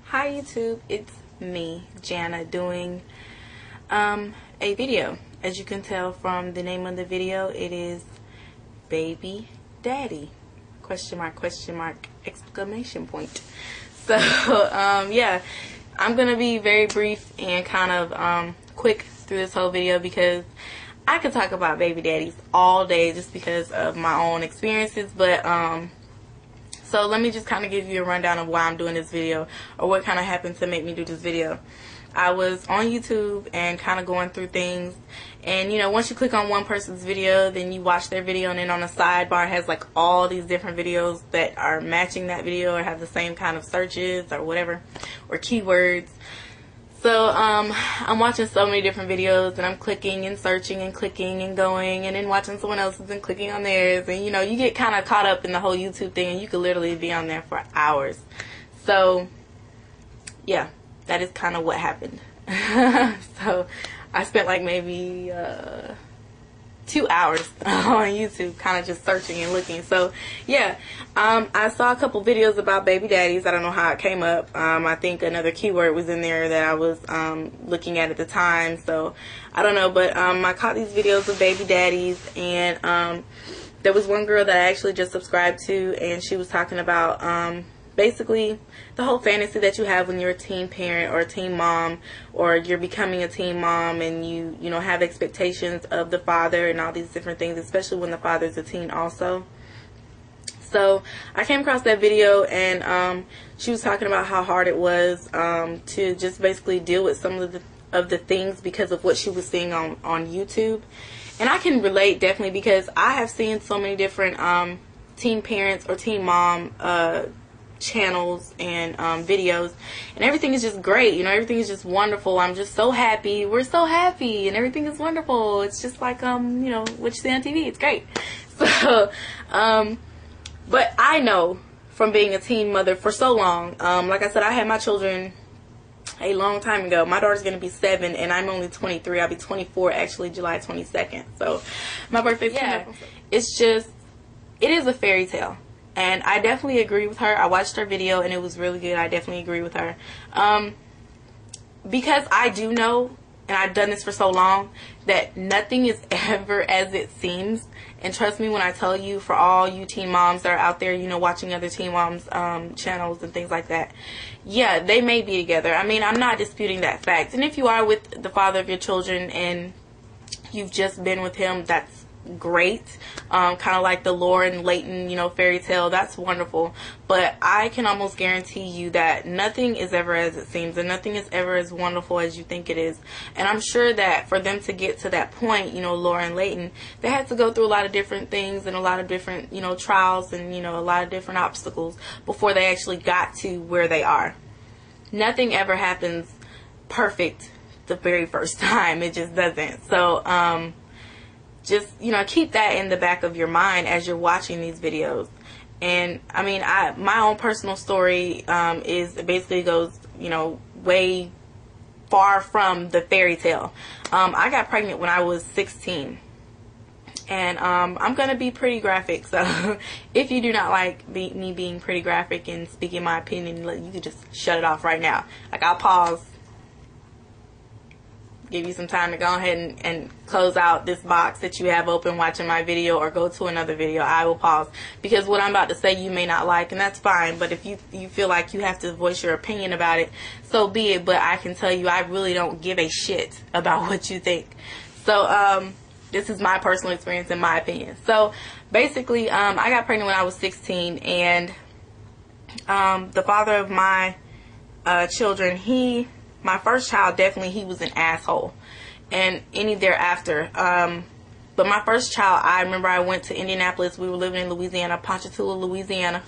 Hi YouTube, it's me, Jana, doing a video. As you can tell from the name of the video, it is Baby Daddy, question mark, exclamation point. So yeah, I'm gonna be very brief and kind of quick through this whole video because I could talk about baby daddies all day just because of my own experiences, but so let me just kind of give you a rundown of why I'm doing this video, or what kind of happened to make me do this video. I was on YouTube and kind of going through things, and you know, once you click on one person's video, then you watch their video, and then on the sidebar it has like all these different videos that are matching that video or have the same kind of searches or whatever, or keywords. So I'm watching so many different videos, and I'm clicking and searching and clicking and going, and then watching someone else's and clicking on theirs, and you know, you get kind of caught up in the whole YouTube thing, and you could literally be on there for hours. So yeah, that is kind of what happened. So I spent like maybe 2 hours on YouTube kind of just searching and looking. So yeah, I saw a couple videos about baby daddies. I don't know how it came up. I think another keyword was in there that I was looking at the time, so I don't know, but I caught these videos of baby daddies, and there was one girl that I actually just subscribed to, and she was talking about basically the whole fantasy that you have when you're a teen parent or a teen mom, or you're becoming a teen mom, and you know, have expectations of the father and all these different things, especially when the father's a teen also. So I came across that video, and she was talking about how hard it was to just basically deal with some of the things because of what she was seeing on YouTube. And I can relate definitely, because I have seen so many different teen parents or teen mom channels and videos, and everything is just great, you know, everything is just wonderful. I'm just so happy, we're so happy, and everything is wonderful. It's just like you know, what you see on TV, it's great. So but I know from being a teen mother for so long, like I said, I had my children a long time ago. My daughter's gonna be 7 and I'm only 23. I'll be 24 actually July 22nd, so my birthday's coming up. It's just, it is a fairy tale. And I definitely agree with her. I watched her video and it was really good. I definitely agree with her. Because I do know, and I've done this for so long, that nothing is ever as it seems. And trust me when I tell you, for all you teen moms that are out there, you know, watching other teen moms channels and things like that, yeah, they may be together. I mean, I'm not disputing that fact. And if you are with the father of your children and you've just been with him, that's great. Kind of like the Lauren Layton, you know, fairy tale, that's wonderful. But I can almost guarantee you that nothing is ever as it seems, and nothing is ever as wonderful as you think it is. And I'm sure that for them to get to that point, you know, Lauren Layton, they had to go through a lot of different things and a lot of different, you know, trials and, you know, a lot of different obstacles before they actually got to where they are. Nothing ever happens perfect the very first time. It just doesn't. So just, you know, keep that in the back of your mind as you're watching these videos. And I mean, my own personal story is, it basically goes, you know, way far from the fairy tale. I got pregnant when I was 16, and I'm gonna be pretty graphic, so if you do not like me being pretty graphic and speaking my opinion, you can just shut it off right now. Like, I'll pause, give you some time to go ahead and close out this box that you have open watching my video, or go to another video. I will pause, because what I'm about to say you may not like, and that's fine. But if you feel like you have to voice your opinion about it, so be it. But I can tell you, I really don't give a shit about what you think. So this is my personal experience and my opinion. So basically, I got pregnant when I was 16, and the father of my children, my first child, definitely, he was an asshole, and any thereafter. But my first child, I remember I went to Indianapolis. We were living in Louisiana, Ponchatoula, Louisiana.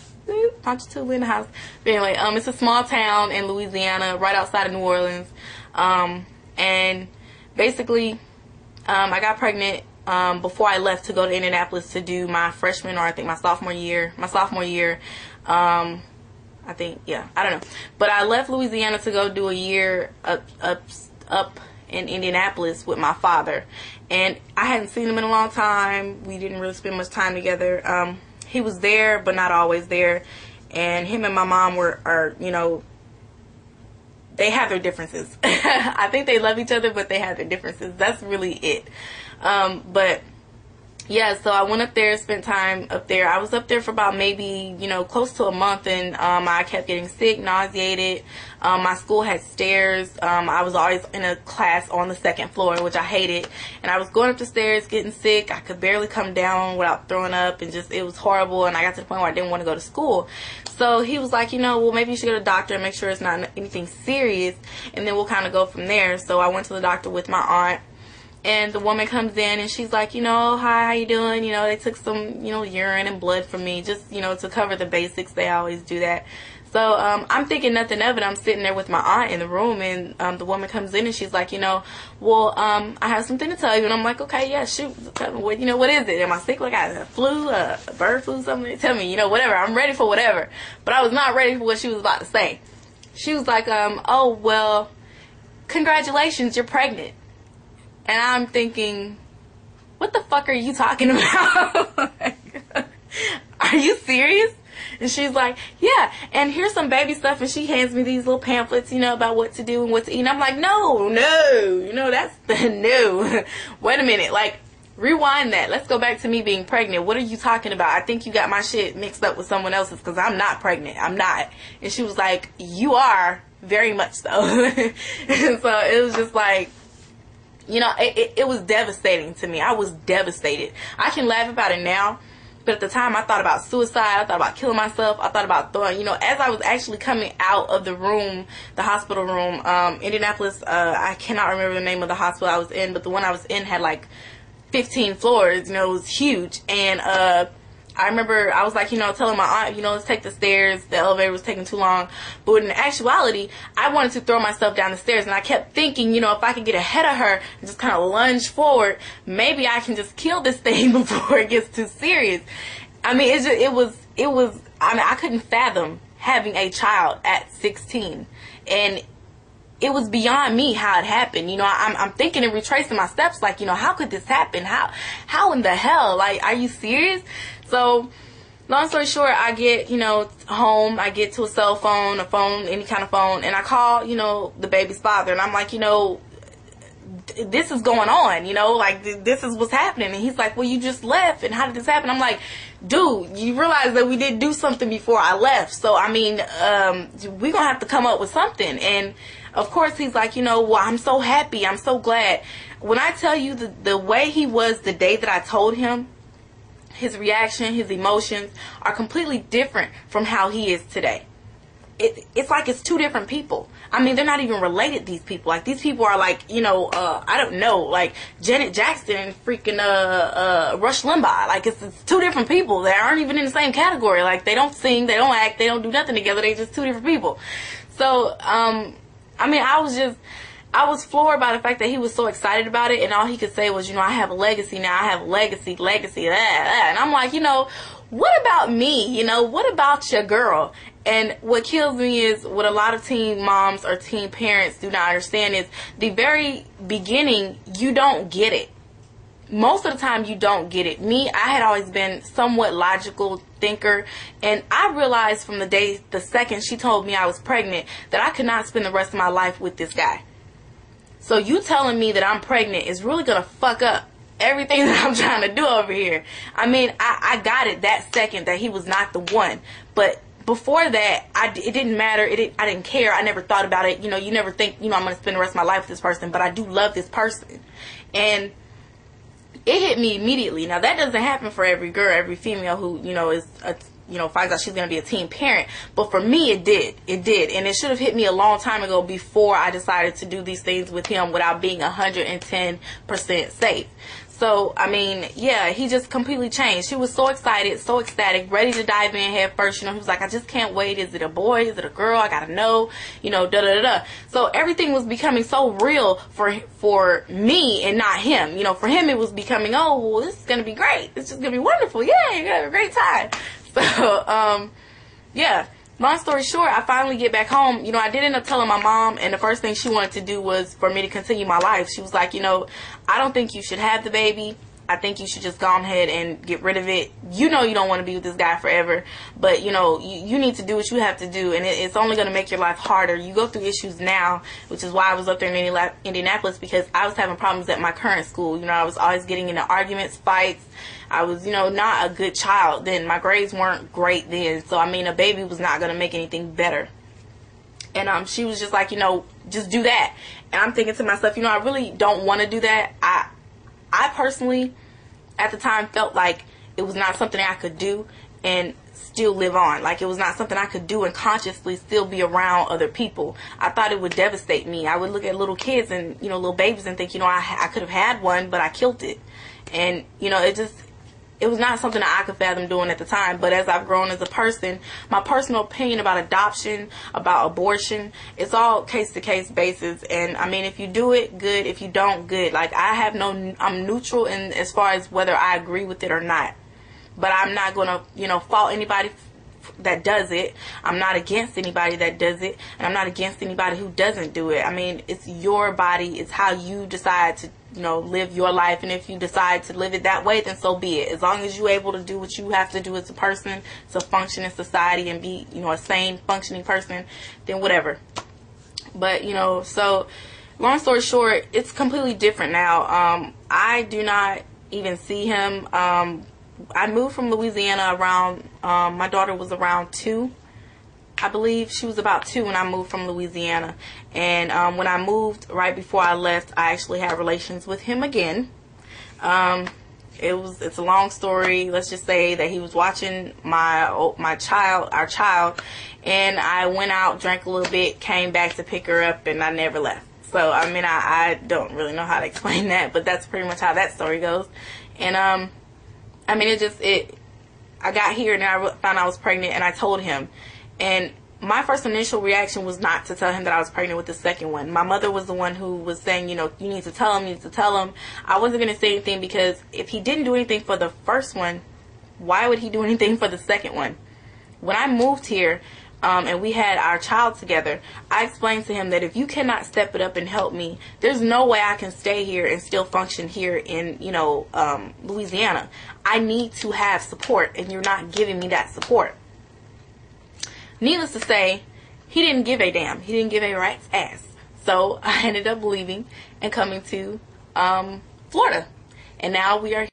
Ponchatoula in the house. But anyway, it's a small town in Louisiana, right outside of New Orleans. And basically, I got pregnant before I left to go to Indianapolis to do my freshman, or I think my sophomore year. I think, yeah, I don't know. But I left Louisiana to go do a year up in Indianapolis with my father. And I hadn't seen him in a long time. We didn't really spend much time together. He was there, but not always there. And him and my mom are, you know, they have their differences. I think they love each other, but they have their differences. That's really it. But yeah, so I went up there, spent time up there. I was up there for about maybe, close to a month, and I kept getting sick, nauseated. My school had stairs. I was always in a class on the second floor, which I hated. And I was going up the stairs, getting sick. I could barely come down without throwing up, and just, it was horrible. And I got to the point where I didn't want to go to school. So he was like, well, maybe you should go to the doctor and make sure it's not anything serious, and then we'll kind of go from there. So I went to the doctor with my aunt. And the woman comes in and she's like, hi, how you doing? They took some, urine and blood from me, just, to cover the basics. They always do that. So I'm thinking nothing of it. I'm sitting there with my aunt in the room, and the woman comes in and she's like, well, I have something to tell you. And I'm like, okay, yeah, shoot. Tell me what is it? Am I sick? Like I have a flu, a bird flu, something? Tell me, whatever. I'm ready for whatever. But I was not ready for what she was about to say. She was like, oh, well, congratulations, you're pregnant. And I'm thinking, what the fuck are you talking about? Are you serious? And she's like, yeah, and here's some baby stuff. And she hands me these little pamphlets, about what to do and what to eat. And I'm like, no, that's no. Wait a minute. Like, rewind that. Let's go back to me being pregnant. What are you talking about? I think you got my shit mixed up with someone else's, because I'm not pregnant. I'm not. And she was like, you are, very much so. And so it was just like, it was devastating to me. I was devastated. I can laugh about it now, but at the time I thought about suicide. I thought about killing myself. I thought about throwing, as I was actually coming out of the room, the hospital room, Indianapolis, I cannot remember the name of the hospital I was in, but the one I was in had like 15 floors, it was huge. And, I remember I was like, telling my aunt, let's take the stairs. The elevator was taking too long. But in actuality, I wanted to throw myself down the stairs. And I kept thinking, if I could get ahead of her and just kind of lunge forward, maybe I can just kill this thing before it gets too serious. I mean, I couldn't fathom having a child at 16. And it was beyond me how it happened. I'm thinking and retracing my steps, like, how could this happen? How in the hell? Like, are you serious? So, long story short, I get, home, I get to a cell phone, a phone, any kind of phone, and I call, the baby's father, and I'm like, this is going on, like, this is what's happening. And he's like, well, you just left, and how did this happen? I'm like, dude, you realize that we did do something before I left, so, I mean, we're gonna have to come up with something. And, of course, he's like, well, I'm so happy, I'm so glad. When I tell you the way he was the day that I told him, his reaction, his emotions are completely different from how he is today. It's like it's two different people. I mean, they're not even related, these people. Like, these people are like, I don't know, like Janet Jackson and freaking Rush Limbaugh. Like, it's two different people that aren't even in the same category. Like, they don't sing, they don't act, they don't do nothing together. They're just two different people. So, I mean, I was floored by the fact that he was so excited about it, and all he could say was, I have a legacy now. I have a legacy, that. And I'm like, what about me? What about your girl? And what kills me is what a lot of teen moms or teen parents do not understand is the very beginning, you don't get it. Most of the time, you don't get it. Me, I had always been somewhat logical thinker, and I realized from the second she told me I was pregnant that I could not spend the rest of my life with this guy. So you telling me that I'm pregnant is really going to fuck up everything that I'm trying to do over here. I mean, I got it that second that he was not the one. But before that, it didn't matter. I didn't care. I never thought about it. You never think, I'm going to spend the rest of my life with this person. But I do love this person. And it hit me immediately. Now, that doesn't happen for every girl, every female who, is finds out she's going to be a teen parent. But for me, it did. It did. And it should have hit me a long time ago before I decided to do these things with him without being 110% safe. So, I mean, yeah, he just completely changed. He was so excited, so ecstatic, ready to dive in head first. He was like, I just can't wait. Is it a boy? Is it a girl? I got to know, da-da-da-da. So everything was becoming so real for me and not him. For him, it was becoming, oh, well, this is going to be great. It's just going to be wonderful. Yeah, you're going to have a great time. So, yeah, long story short, I finally get back home. I did end up telling my mom, and the first thing she wanted to do was for me to continue my life. She was like, I don't think you should have the baby. I think you should just go ahead and get rid of it. You know you don't want to be with this guy forever, but you know you need to do what you have to do, and it's only going to make your life harder. You go through issues now, which is why I was up there in Indianapolis, because I was having problems at my current school. You know, I was always getting into arguments, fights. I was, you know, not a good child then. My grades weren't great then, so I mean, a baby was not going to make anything better. And she was just like, you know, just do that. And I'm thinking to myself, you know, I really don't want to do that. I personally, at the time, felt like it was not something I could do and still live on. Like, it was not something I could do and consciously still be around other people. I thought it would devastate me. I would look at little kids and, you know, little babies and think, you know, I could have had one, but I killed it. And, you know, it was not something that I could fathom doing at the time. But as I've grown as a person, my personal opinion about adoption, about abortion, it's all case-to-case basis. And I mean, if you do it, good. If you don't, good. Like, I'm neutral in as far as whether I agree with it or not. But I'm not going to, you know, fault anybody that does it. I'm not against anybody that does it. And I'm not against anybody who doesn't do it. I mean, it's your body. It's how you decide to, you know, live your life. And if you decide to live it that way, then so be it. As long as you're able to do what you have to do as a person to function in society and be, you know, a sane, functioning person, then whatever. But, you know, so long story short, it's completely different now. I do not even see him. I moved from Louisiana around, my daughter was around 2. I believe she was about 2 when I moved from Louisiana. And when I moved, right before I left, I actually had relations with him again. It's a long story. Let's just say that he was watching our child, and I went out, drank a little bit, came back to pick her up, and I never left. So I mean, I don't really know how to explain that, but that's pretty much how that story goes. And I mean, I got here and I found I was pregnant, and I told him. And my first initial reaction was not to tell him that I was pregnant with the second one. My mother was the one who was saying, you know, you need to tell him, you need to tell him. I wasn't going to say anything, because if he didn't do anything for the first one, why would he do anything for the second one? When I moved here, and we had our child together, I explained to him that if you cannot step it up and help me, there's no way I can stay here and still function here in, you know, Louisiana. I need to have support, and you're not giving me that support. Needless to say, he didn't give a damn. He didn't give a rat's ass. So I ended up leaving and coming to Florida. And now we are